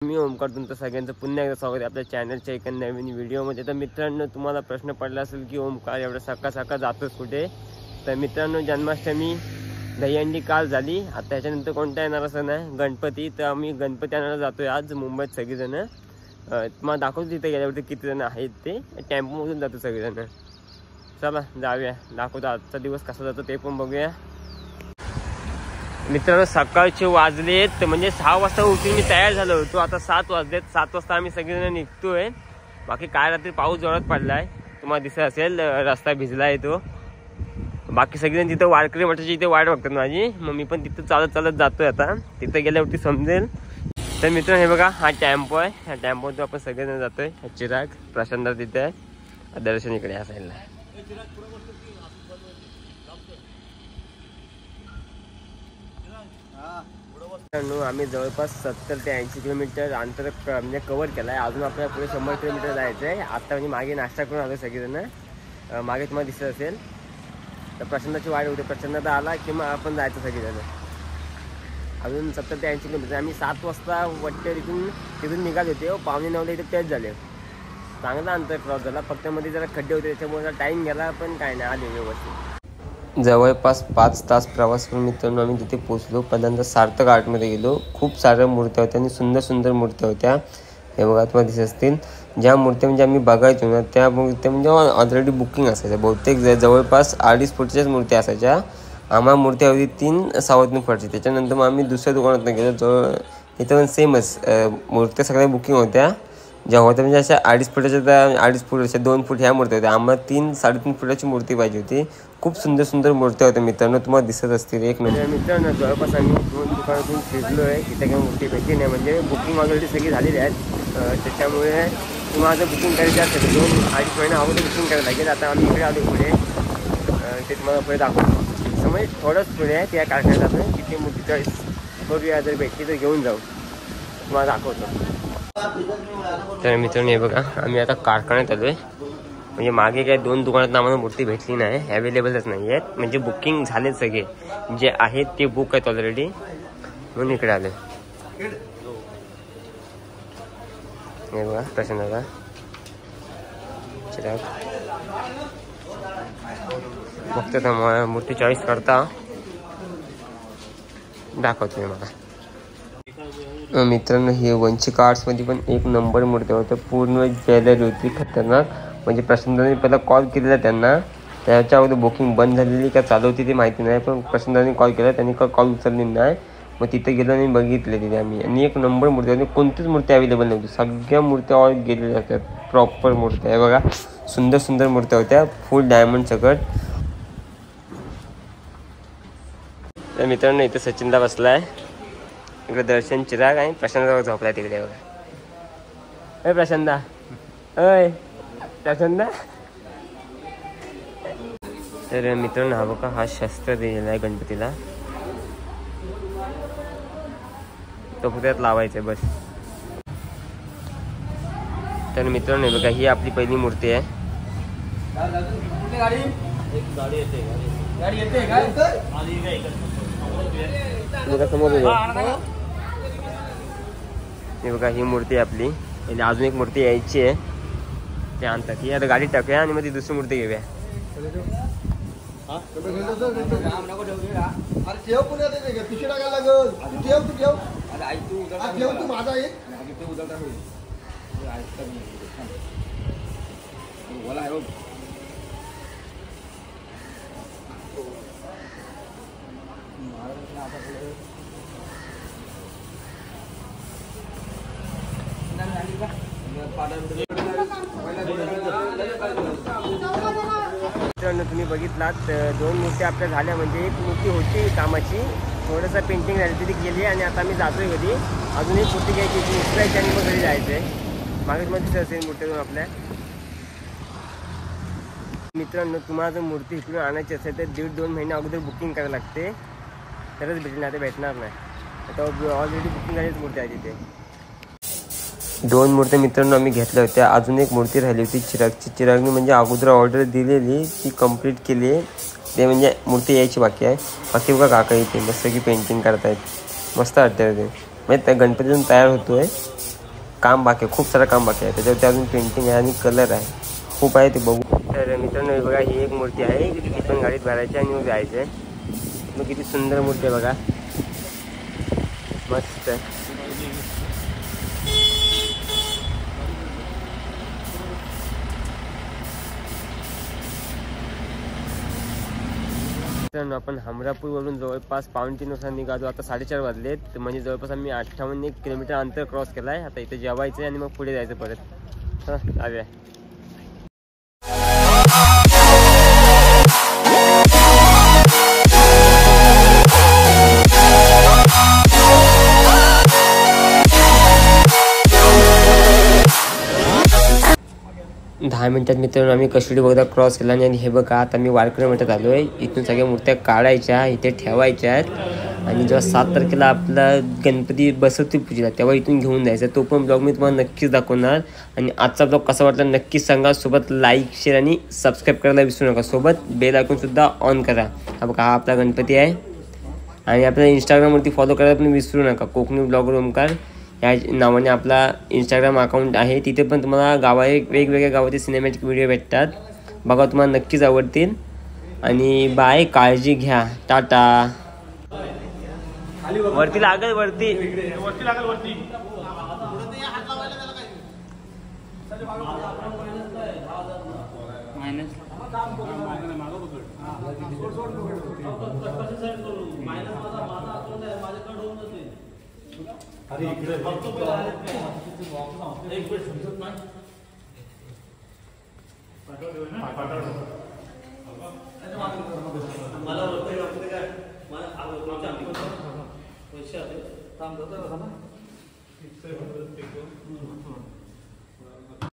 मी ओमकार, तुमचं सगळ्यांचं पुन्हा एकदा स्वागत आहे आपल्या चॅनलच्या एका नवीन व्हिडिओमध्ये। तर मित्रांनो, तुम्हाला प्रश्न पडला असेल की ओमकार एवढं सकाळ सकाळ जातोस कुठे? तर मित्रांनो, जन्माष्टमी दहीहंडी काल झाली, आता त्याच्यानंतर कोणता येणार असं नाही, गणपती। तर आम्ही गणपती आणायला जातोय आज मुंबईत सगळेजण। तुम्हाला दाखवतो तिथे गेल्यावरती किती जण आहेत, ते टेम्पोमधून जातो सगळेजण। चला जाऊया, दाखवतो आजचा दिवस कसा जातो ते पण बघूया। मित्रांनो, सकाळचे वाजलेत म्हणजे 6 वाजता उठून मी तयार झालो होतो, आता 7 वाजलेत। 7 वाजता आम्ही सगळेजण निघतोय। बाकी काय रात्री पाऊस जोरात पडलाय, तुम्हाला दिसत असेल, रस्ता भिजलाय तो। बाकी सगळेजण तिथे वारकरी मठाची इथे वाट बघतात माझी, मग मी पण तिथे चालत चालत जातोय आता, तिथे गेल्यावरती समजेल। तर मित्रांनो, हे बघा हा टेम्पो आहे, ह्या टेम्पोतून आपण सगळेजण जातोय। चिराग प्रशांत तिथे आहे, दर्शन इकडे या साईडला। आम्ही जवळपास 70 ते 80 किलोमीटर अंतर म्हणजे कव्हर केलं आहे। अजून आपल्याला पुढे 100 किलोमीटर जायचं आहे। आता म्हणजे मागे नाश्ता करून आलो सगळेजण, मागे तुम्हाला दिसत असेल। तर प्रचंडाची वाट होते, प्रचंड आला की मग आपण जायचं सगळेजण। अजून 70 ते 80 किलोमीटर। आम्ही 7 वाजता वाटतं तिथून निघाले होते, 8:45 इथे टच झाले। चांगला अंतर क्रॉस झाला, फक्त मध्ये जरा खड्डे होते त्याच्यामुळे टाईम गेला, पण काय नाही, आले व्यवस्थित। जवळपास 5 तास प्रवास करून मित्रांनो आम्ही तिथे पोहोचलो। पहिल्यांदा सार्थक आर्टमध्ये गेलो, खूप साऱ्या मूर्त्या होत्या आणि सुंदर सुंदर मूर्त्या होत्या। हे बघा तुम्हाला दिसत असतील, ज्या मूर्त्या म्हणजे आम्ही बघायचो ना त्या मूर्त्या म्हणजे ऑलरेडी बुकिंग असायच्या। बहुतेक जवळपास 2.5 फूटच्याच मूर्त्या असायच्या। आम्हाला मूर्त्या होती 3 3.25 फूटची। त्याच्यानंतर मग आम्ही दुसऱ्या दुकानात गेलो, जो इथं पण सेमच मूर्त्या सगळ्या बुकिंग होत्या। ज्या होत्या म्हणजे अशा 2.5 फुटाच्या, 2.5 फूट अशा 2 फूट ह्या मूर्त्या होत्या। आम्हाला 3 3.5 फुटाची मूर्ती पाहिजे होती। खूप सुंदर सुंदर मूर्त्या होत्या मित्रांनो, तुम्हाला दिसत असतील। एक मिनिट मित्रांनो, जवळपास आम्ही 2 दुकानातून फिरलो आहे, तिथे काही मूर्ती भेटली नाही, म्हणजे बुकिंग ऑलरेडी सगळी झालेली आहेत। त्याच्यामुळे तुम्हाला जर बुकिंग करायची असेल 2-2.5 महिने अगोदर बुकिंग करायला लागेल। आता आम्ही इकडे आलो पुढे, ते तुम्हाला पुढे दाखवतो। समज थोडंच पुढे आहे, त्या कारखान्यात जातो, तिथे मूर्ती चॉईस बघूया, जर भेटली तर घेऊन जाऊ, तुम्हाला दाखवतो। तर मित्रांनो, हे बघा आम्ही आता कारखान्यात आलोय। म्हणजे मागे काय 2 दुकानात आम्हाला मूर्ती भेटली नाही, अवेलेबलच नाही आहेत, म्हणजे बुकिंग झाले सगळे जे आहेत ते बुक आहेत ऑलरेडी, म्हणून इकडे आले। हे बघा प्रसन्नता, चिराग बघतो तर मूर्ती चॉईस करता, दाखवतो मी मला। मित्रांनो, हे वंशिक आर्ट्समध्ये पण एक नंबर मूर्ती होत्या, पूर्ण ज्वेलरी होती, खतरनाक। म्हणजे प्रशांतने पहिला कॉल केलेला त्यांना, त्याच्या अगोदर बुकिंग बंद झालेली का चालू होती ते माहिती नाही, पण प्रशांतने कॉल केला, त्यांनी कॉल उचलली नाही। मग तिथे गेलो आणि बघितले तिथे आम्ही, आणि एक नंबर मूर्ती होती, कोणतीच मूर्ती अवेलेबल नव्हती, सगळ्या मूर्त्या ऑल गेलेल्या होत्या, प्रॉपर मूर्त्या। आहे बघा, सुंदर सुंदर मूर्त्या होत्या, फुल डायमंड सकट। तर मित्रांनो, इथे सचिनदा बसलाय, इकडे दर्शन, चिराग आणि प्रशांत झोपलाय तिकडे बघा। अय प्रशांत, अय प्रशांत। तर मित्रांनो, हा बघा हा शस्त्र दिलेला आहे गणपतीला, तो फक्त लावायचा बस। तर मित्रांनो, बघा ही आपली पहिली मूर्ती आहे। हे बघा ही मूर्ती आहे आपली, आणि अजून एक मूर्ती यायची आहे, ते आणतात। ही आता गाडीत टाकूया आणि मग ती दुसरी मूर्ती घेऊया। मित्रांनो, तुम्ही बघितलात 2 मूर्ती आपल्या झाल्या, म्हणजे एक मूर्ती होती कामाची, थोडंसं पेंटिंग झाली ती गेली, आणि आता मी जातोय घरी, अजून एक मूर्ती घ्यायची, ती उचलायची आणि मग घरी जायचं आहे। मागे मध्ये दिसत असेल मूर्ती आपल्या। मित्रांनो, तुम्हाला जर मूर्ती इकडून आणायची असेल तर 1.5-2 महिने अगोदर बुकिंग करायला लागते, तरच भेटेल, नाही तर भेटणार नाही। आता ऑलरेडी बुकिंग झालीच मूर्ती आहे तिथे। 2 मूर्त्या मित्रांनो आम्ही घेतल्या होत्या, अजून एक मूर्ती राहिली होती चिरागची। चिरागने म्हणजे अगोदर ऑर्डर दिलेली, ती कंप्लीट केली आहे, ते म्हणजे मूर्ती यायची बाकी आहे। बाकी बघा काका इथे मस्त की पेंटिंग करतायत, मस्त वाटतं ते, म्हणजे त्या गणपतीतून तयार होतोय। काम बाकी आहे, खूप सारं काम बाकी आहे. त्याच्यावरती अजून पेंटिंग आहे आणि कलर आहे, खूप आहे ते बघू. तर मित्रांनो हे बघा, ही एक मूर्ती आहे, ती पण गाडीत भरायची आणि मग जायचं आहे. मग किती सुंदर मूर्ती आहे बघा, मस्त. मित्रांनो आपण हमरापूरवरून जवळपास 2:45 वाजता निघालो. आता 4:30 वाजलेत, म्हणजे जवळपास आम्ही 58 किलोमीटर अंतर क्रॉस केला आहे. आता इथे जेवायचं आहे आणि मग पुढे जायचं परत. हां जाऊया. दहा मिनिटात मित्रांनो आम्ही कशिडी बोगदा क्रॉस केला. आणि हे बघा, आता मी वारकरी मठात आलो आहे. इथून सगळ्या मूर्त्या काढायच्या, इथे ठेवायच्या आहेत. आणि जेव्हा 7 तारखेला आपला गणपती बसवतील पूजेला, तेव्हा इथून घेऊन जायचं. तो पण ब्लॉग मी तुम्हाला नक्कीच दाखवणार. आणि आजचा ब्लॉग कसा वाटला नक्कीच सांगा. सोबत लाईक, शेअर आणि सबस्क्राईब करायला विसरू नका. सोबत बेल आयकॉनसुद्धा ऑन करा. हा बघा, हा आपला गणपती आहे. आणि आपल्याला इंस्टाग्रामवरती फॉलो करायला पण विसरू नका. कोकणी ब्लॉगर ओमकार या नावाने आपला इंस्टाग्राम अकाउंट आहे. तिथे पण तुम्हाला वेगवेगळ्या गावातील सिनेमॅटिक व्हिडिओ भेटतात. बघा, तुम्हाला नक्कीच आवडतील. आणि बाय, काळजी घ्या, टाटा. वरती लागल, वरती लागल, वरती. अरे इकडे मला